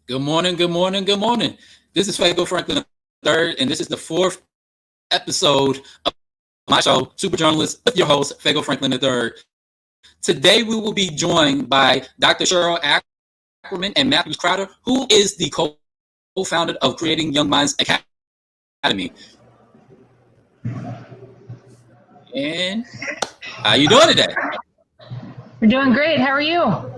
Good morning, good morning, good morning. This is Fago Franklin III, and this is the fourth episode of my show, Super Journalist, with your host, Fago Franklin III. Today, we will be joined by Dr. Cheryl Ackerman and Matthew Crowder, who is the co-founder of Creating Young Minds Academy. And how you doing today? We're doing great. How are you?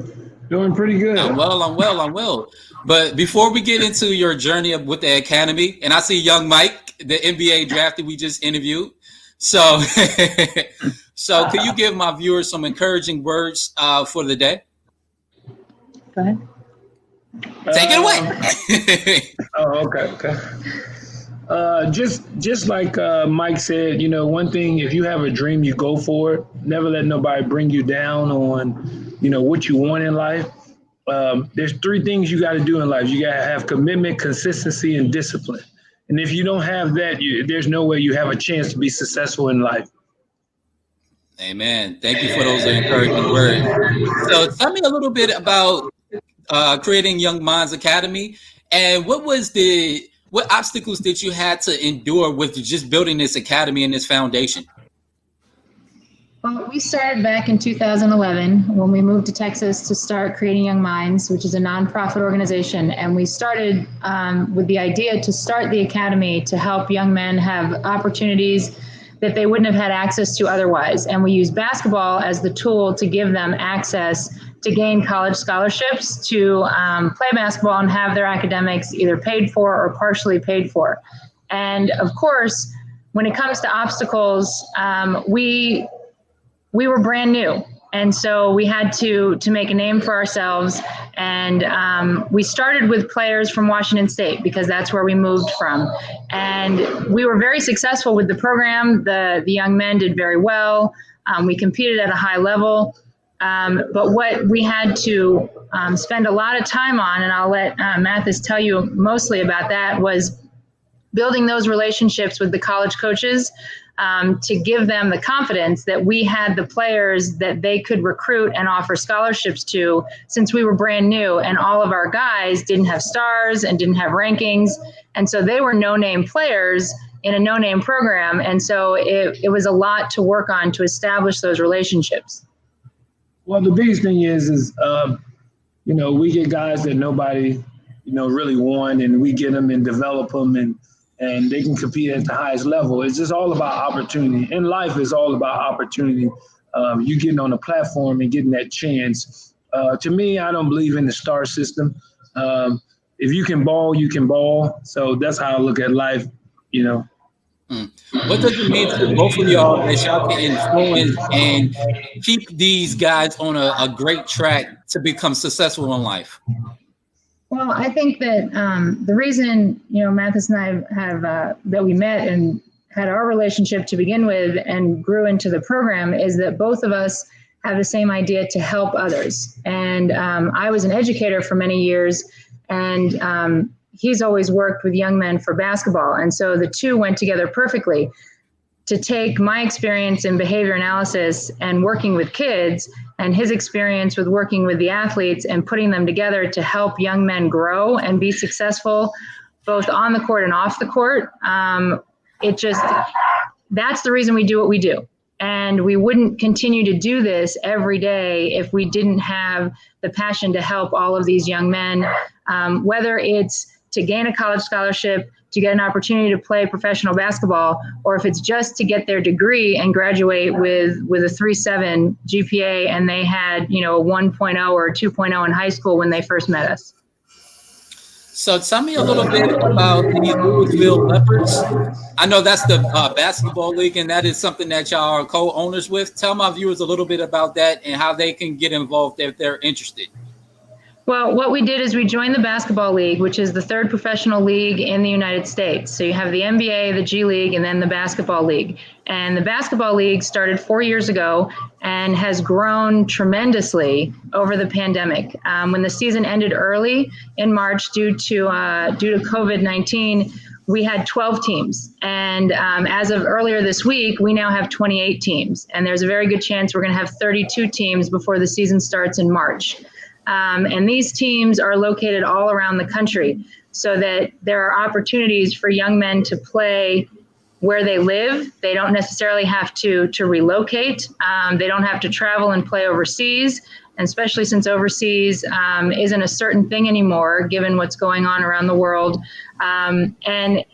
Doing pretty good. I'm well. But before we get into your journey with the Academy, and I see young Mike, the NBA draftee we just interviewed. So, can you give my viewers some encouraging words for the day? Go ahead. Take it away. Okay. Just like Mike said, one thing, if you have a dream, you go for it. Never let nobody bring you down on, what you want in life. There's three things you got to do in life. You got to have commitment, consistency, and discipline. And if you don't have that, there's no way you have a chance to be successful in life. Amen. Thank you for those encouraging words. So tell me a little bit about Creating Young Minds Academy, and what obstacles did you have to endure with just building this academy and this foundation? Well, we started back in 2011 when we moved to Texas to start Creating Young Minds, which is a nonprofit organization. And we started with the idea to start the academy to help young men have opportunities that they wouldn't have had access to otherwise. And we use basketball as the tool to give them access to gain college scholarships to play basketball and have their academics either paid for or partially paid for. And of course, when it comes to obstacles, we were brand new. And so we had to make a name for ourselves. And we started with players from Washington State because that's where we moved from. And we were very successful with the program. The young men did very well. We competed at a high level. But what we had to spend a lot of time on, and I'll let Mathis tell you mostly about that, was building those relationships with the college coaches to give them the confidence that we had the players that they could recruit and offer scholarships to, since we were brand new and all of our guys didn't have stars and didn't have rankings. And so they were no-name players in a no-name program. And so it was a lot to work on to establish those relationships. Well, the biggest thing is we get guys that nobody, really want, and we get them and develop them and they can compete at the highest level. It's just all about opportunity. In life, it's all about opportunity. You getting on a platform and getting that chance. To me, I don't believe in the star system. If you can ball, you can ball. So that's how I look at life, What does it mean to both of y'all that y'all can influence and keep these guys on a great track to become successful in life? Well, I think that the reason, Mathis and I have that we met and had our relationship to begin with and grew into the program is that both of us have the same idea to help others. And I was an educator for many years, and he's always worked with young men for basketball. And so the two went together perfectly to take my experience in behavior analysis and working with kids and his experience with working with the athletes and putting them together to help young men grow and be successful, both on the court and off the court. That's the reason we do what we do. And we wouldn't continue to do this every day if we didn't have the passion to help all of these young men, whether it's to gain a college scholarship, to get an opportunity to play professional basketball, or if it's just to get their degree and graduate with a 3.7 GPA and they had, a 1.0 or 2.0 in high school when they first met us. So tell me a little bit about the Louisville Leopards. I know that's the basketball league, and that is something that y'all are co-owners with. Tell my viewers a little bit about that and how they can get involved if they're interested. Well, what we did is we joined the basketball league, which is the third professional league in the United States. So you have the NBA, the G League, and then the basketball league. And the basketball league started 4 years ago and has grown tremendously over the pandemic. When the season ended early in March due to COVID-19, we had 12 teams. And as of earlier this week, we now have 28 teams. And there's a very good chance we're going to have 32 teams before the season starts in March. And these teams are located all around the country so that there are opportunities for young men to play where they live. They don't necessarily have to relocate. They don't have to travel and play overseas, and especially since overseas isn't a certain thing anymore, given what's going on around the world. And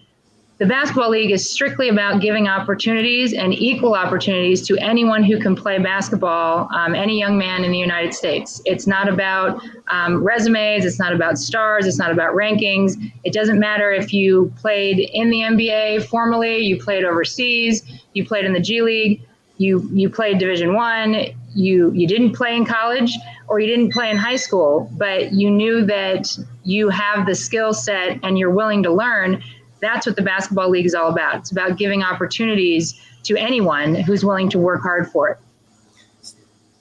the Basketball League is strictly about giving opportunities and equal opportunities to anyone who can play basketball, any young man in the United States. It's not about resumes, it's not about stars, it's not about rankings. It doesn't matter if you played in the NBA formerly, you played overseas, you played in the G League, you played Division I, you didn't play in college, or you didn't play in high school, but you knew that you have the skill set and you're willing to learn. That's what the Basketball League is all about. It's about giving opportunities to anyone who's willing to work hard for it.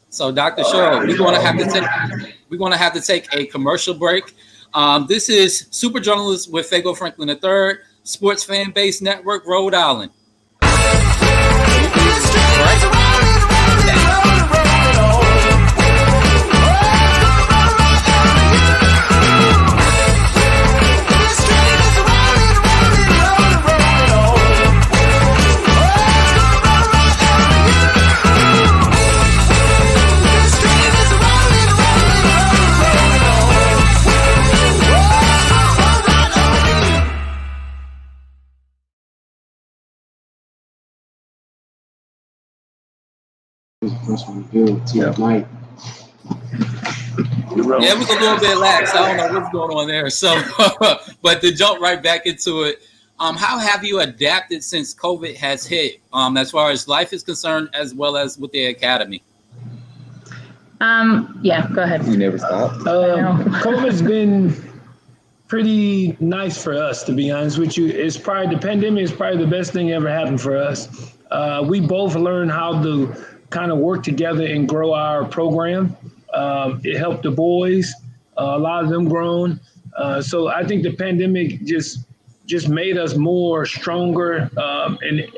So, Dr. Sherrill, we're going to have to take a commercial break. This is Super Journalist with Fago Franklin III, Sports Fan Base Network, Rhode Island. Yeah, it was a little bit lax. I don't know what's going on there. So, but to jump right back into it, how have you adapted since COVID has hit, as far as life is concerned, as well as with the academy? Yeah, go ahead. You never stop. COVID's been pretty nice for us, to be honest with you. It's probably, the pandemic is probably the best thing ever happened for us. We both learned how to kind of work together and grow our program. It helped the boys, a lot of them grown. So I think the pandemic just made us more stronger in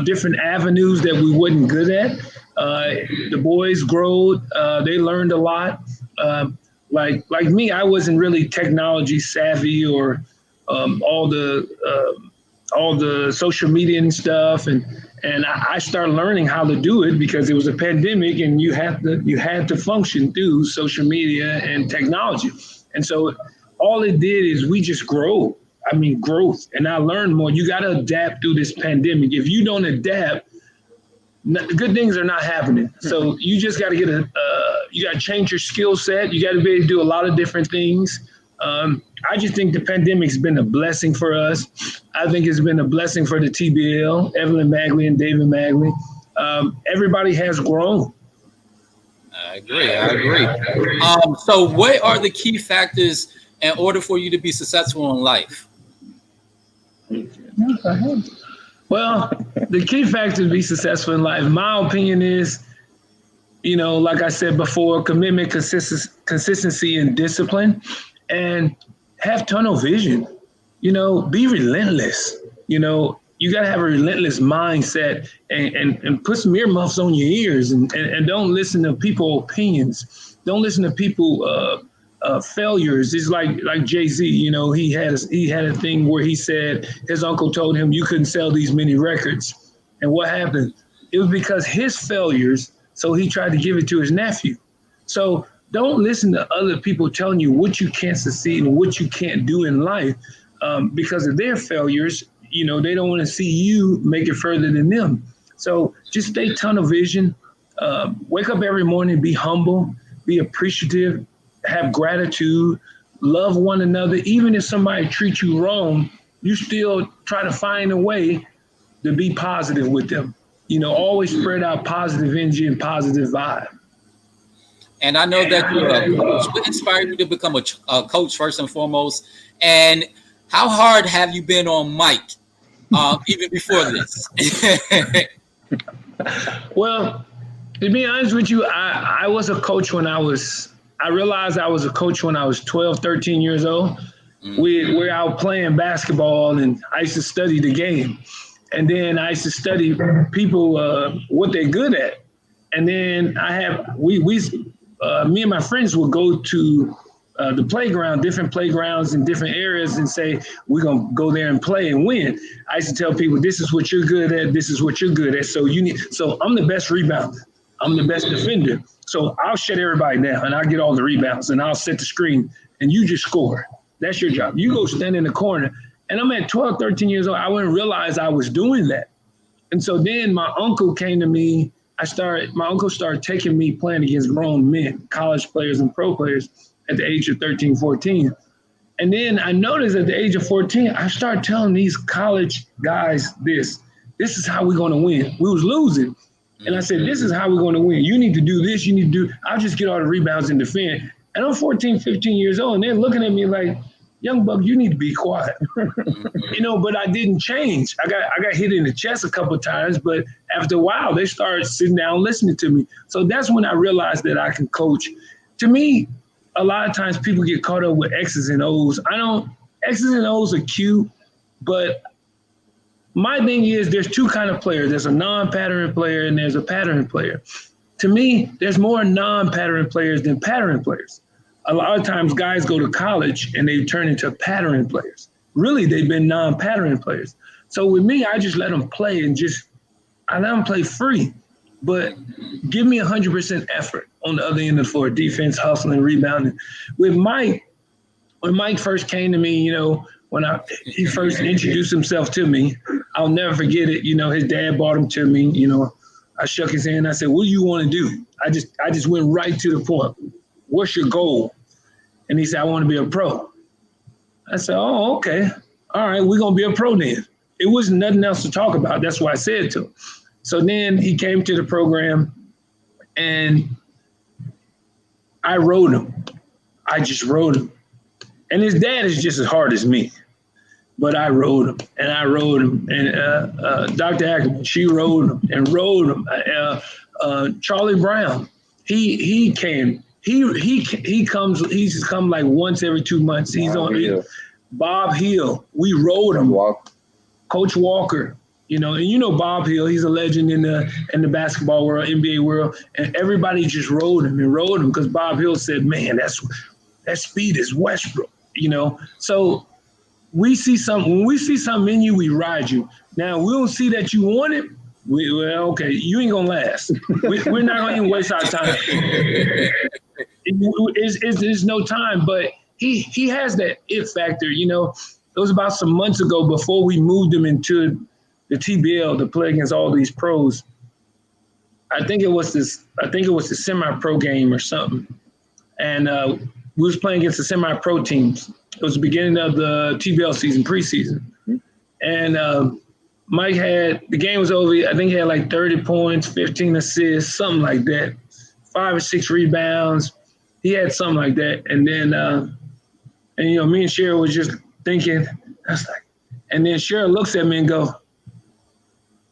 different avenues that we wasn't good at. The boys growed, they learned a lot. Like me, I wasn't really technology savvy or all the social media and stuff, and I started learning how to do it because it was a pandemic and you had to function through social media and technology. And so all it did is we just grow. I mean, growth. And I learned more. You got to adapt through this pandemic. If you don't adapt, good things are not happening. So you just got to you got to change your skill set. You got to be able to do a lot of different things. I just think the pandemic's been a blessing for us. I think it's been a blessing for the TBL, Evelyn Magley and David Magley. Everybody has grown. I agree. So what are the key factors in order for you to be successful in life? No, go ahead. Well, the key factor to be successful in life, my opinion is, like I said before, commitment, consistency, and discipline, and have tunnel vision. Be relentless. You got to have a relentless mindset and put some earmuffs on your ears and don't listen to people's opinions. Don't listen to people failures. It's like Jay-Z, he had a thing where he said his uncle told him you couldn't sell these many records. And what happened? It was because his failures, so he tried to give it to his nephew. So don't listen to other people telling you what you can't succeed and what you can't do in life because of their failures. They don't want to see you make it further than them. So just stay tunnel vision, wake up every morning, be humble, be appreciative, have gratitude, love one another. Even if somebody treats you wrong, you still try to find a way to be positive with them. Always spread out positive energy and positive vibe. And I know that you're a coach. What inspired you to become a coach first and foremost? And how hard have you been on mic even before this? Well, to be honest with you, I was a coach I realized I was a coach when I was 12, 13 years old. We're out playing basketball and I used to study the game. And then I used to study people, what they're good at. And then me and my friends would go to the playground, different playgrounds in different areas, and say, we're going to go there and play and win. I used to tell people, this is what you're good at, this is what you're good at. So I'm the best rebounder. I'm the best defender. So I'll shut everybody down, and I'll get all the rebounds, and I'll set the screen, and you just score. That's your job. You go stand in the corner. And I'm at 12, 13 years old. I wouldn't realize I was doing that. And so then my uncle came to me. My uncle started taking me playing against grown men, college players and pro players at the age of 13, 14. And then I noticed at the age of 14, I started telling these college guys this is how we're going to win. We was losing. And I said, this is how we're going to win. You need to do this. You need to do, I'll just get all the rebounds and defend. And I'm 14, 15 years old. And they're looking at me like, young buck, you need to be quiet. But I didn't change. I got hit in the chest a couple of times, but after a while, they started sitting down listening to me. So that's when I realized that I can coach. To me, a lot of times people get caught up with X's and O's. X's and O's are cute, but my thing is there's two kinds of players. There's a non-pattern player and there's a pattern player. To me, there's more non-pattern players than pattern players. A lot of times guys go to college and they turn into pattern players. Really, they've been non-pattern players. So with me, I just let them play and I let them play free. But give me 100% effort on the other end of the floor, defense, hustling, rebounding. With Mike, when Mike first came to me, when he first introduced himself to me, I'll never forget it. His dad brought him to me. I shook his hand. I said, what do you want to do? I just went right to the point. What's your goal? And he said, I want to be a pro. I said, oh, okay. All right, we're going to be a pro then. It wasn't nothing else to talk about. That's what I said to him. So then he came to the program and I rode him. I just rode him. And his dad is just as hard as me. But I rode him and I rode him. And Dr. Ackerman, she rode him and rode him. Charlie Brown, he came. He comes. He's come like once every 2 months. He's on Bob Hill. We rode him. Coach Walker. And Bob Hill. He's a legend in the basketball world, NBA world, and everybody just rode him because Bob Hill said, "Man, that speed is Westbrook." So we see something. When we see something in you, we ride you. Now we don't see that you want it. Okay, you ain't gonna last. We're not gonna even waste our time. There's no time, but he has that it factor. It was about some months ago before we moved him into the TBL to play against all these pros. I think it was the semi-pro game or something, and we was playing against the semi-pro teams. It was the beginning of the TBL season, preseason, and Mike the game was over. I think he had like 30 points, 15 assists, something like that, 5 or 6 rebounds. He had something like that. And then, me and Cheryl was just thinking, and then Cheryl looks at me and go,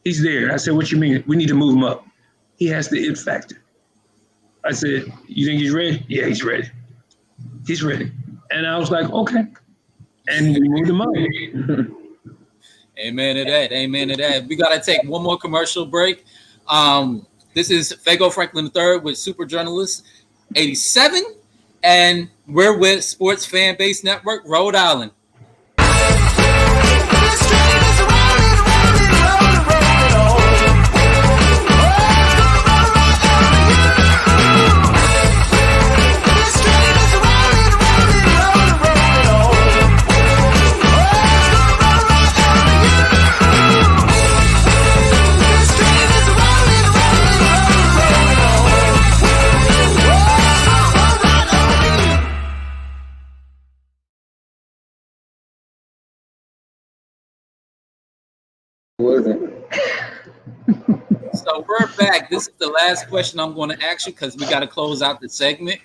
he's there. I said, what you mean? We need to move him up. He has the it factor. I said, you think he's ready? Yeah, he's ready. He's ready. And I was like, okay. And we moved him up. Amen to that. Amen to that. We got to take one more commercial break. This is Fago Franklin III with Super Jounalist 87, and we're with Sports Fan Base Network, Rhode Island. So we're back. This is the last question I'm going to ask you because we got to close out the segment.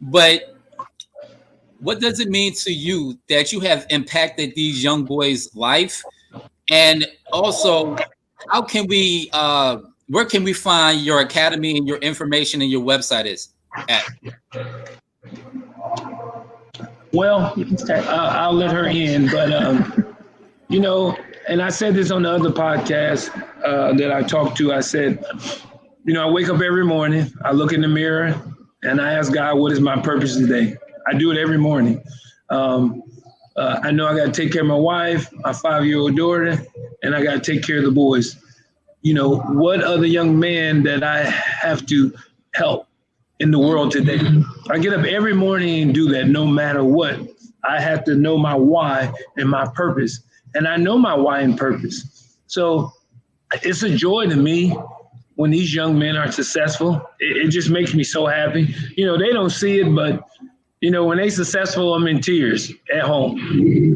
But what does it mean to you that you have impacted these young boys' life? And also, how can we, where can we find your academy and your information and your website is at? Well, I'll let her in, but and I said this on the other podcast that I talked to. I said, I wake up every morning, I look in the mirror, and I ask God, what is my purpose today? I do it every morning. I know I got to take care of my wife, my 5-year-old daughter, and I got to take care of the boys. You know, what other young man that I have to help in the world today? I get up every morning and do that no matter what. I have to know my why and my purpose. And I know my why and purpose. So it's a joy to me when these young men are successful. It just makes me so happy. You know, they don't see it, but, you know, when they successful, I'm in tears at home,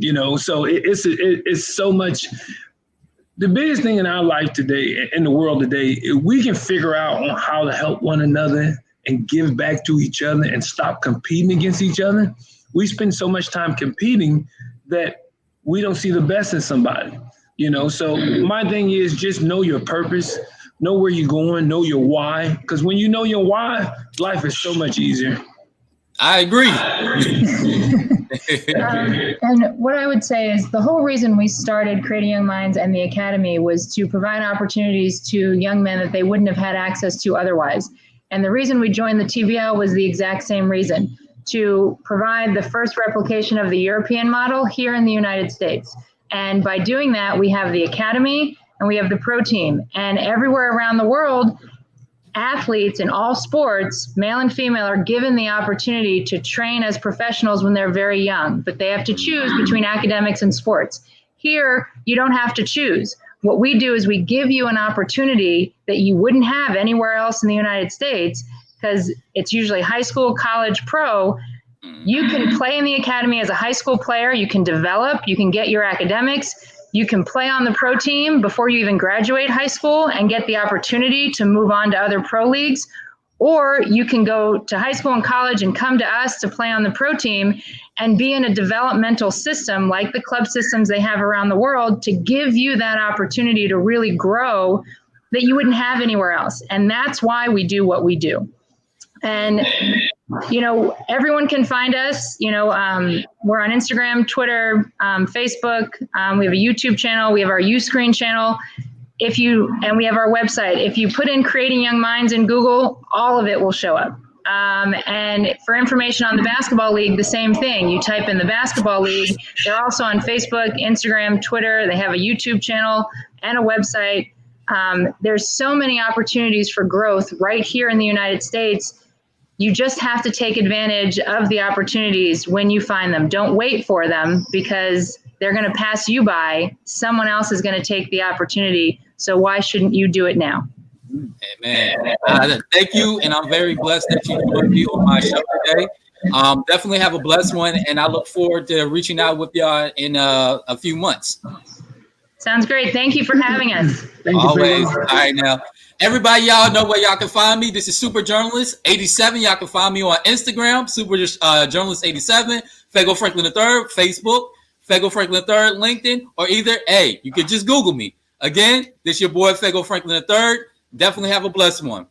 you know. So it's so much. The biggest thing in our life today, in the world today, if we can figure out on how to help one another and give back to each other and stop competing against each other. We spend so much time competing that we don't see the best in somebody, you know? So my thing is just know your purpose, know where you're going, know your why. Because when you know your why, life is so much easier. I agree. And what I would say is the whole reason we started Creating Young Minds and the Academy was to provide opportunities to young men that they wouldn't have had access to otherwise. And the reason we joined the TBL was the exact same reason, to provide the first replication of the European model here in the United States. And by doing that, we have the Academy and we have the Pro Team. And everywhere around the world, athletes in all sports, male and female, are given the opportunity to train as professionals when they're very young, but they have to choose between academics and sports. Here, you don't have to choose. What we do is we give you an opportunity that you wouldn't have anywhere else in the United States, because it's usually high school, college, pro. You can play in the academy as a high school player. You can develop, you can get your academics. You can play on the pro team before you even graduate high school and get the opportunity to move on to other pro leagues. Or you can go to high school and college and come to us to play on the pro team and be in a developmental system like the club systems they have around the world to give you that opportunity to really grow that you wouldn't have anywhere else. And that's why we do what we do. And, you know, everyone can find us. You know, we're on Instagram, Twitter, Facebook. We have a YouTube channel. We have our Uscreen channel. And we have our website. If you put in Creating Young Minds in Google, all of it will show up. And for information on the basketball league, the same thing. You type in the basketball league. They're also on Facebook, Instagram, Twitter. They have a YouTube channel and a website. There's so many opportunities for growth right here in the United States. You just have to take advantage of the opportunities when you find them. Don't wait for them because they're going to pass you by. Someone else is going to take the opportunity. So why shouldn't you do it now? Amen. Thank you. And I'm very blessed that you joined me on my show today. Definitely have a blessed one. And I look forward to reaching out with y'all in a few months. Sounds great. Thank you for having us. Thank you. Always. All right, now. Everybody, y'all know where y'all can find me. This is Super Jounalist 87. Y'all can find me on Instagram, Super Jounalist 87, Fago Franklin III, Facebook, Fago Franklin III, LinkedIn, or either A. You can just Google me. Again, this is your boy Fago Franklin III. Definitely have a blessed one.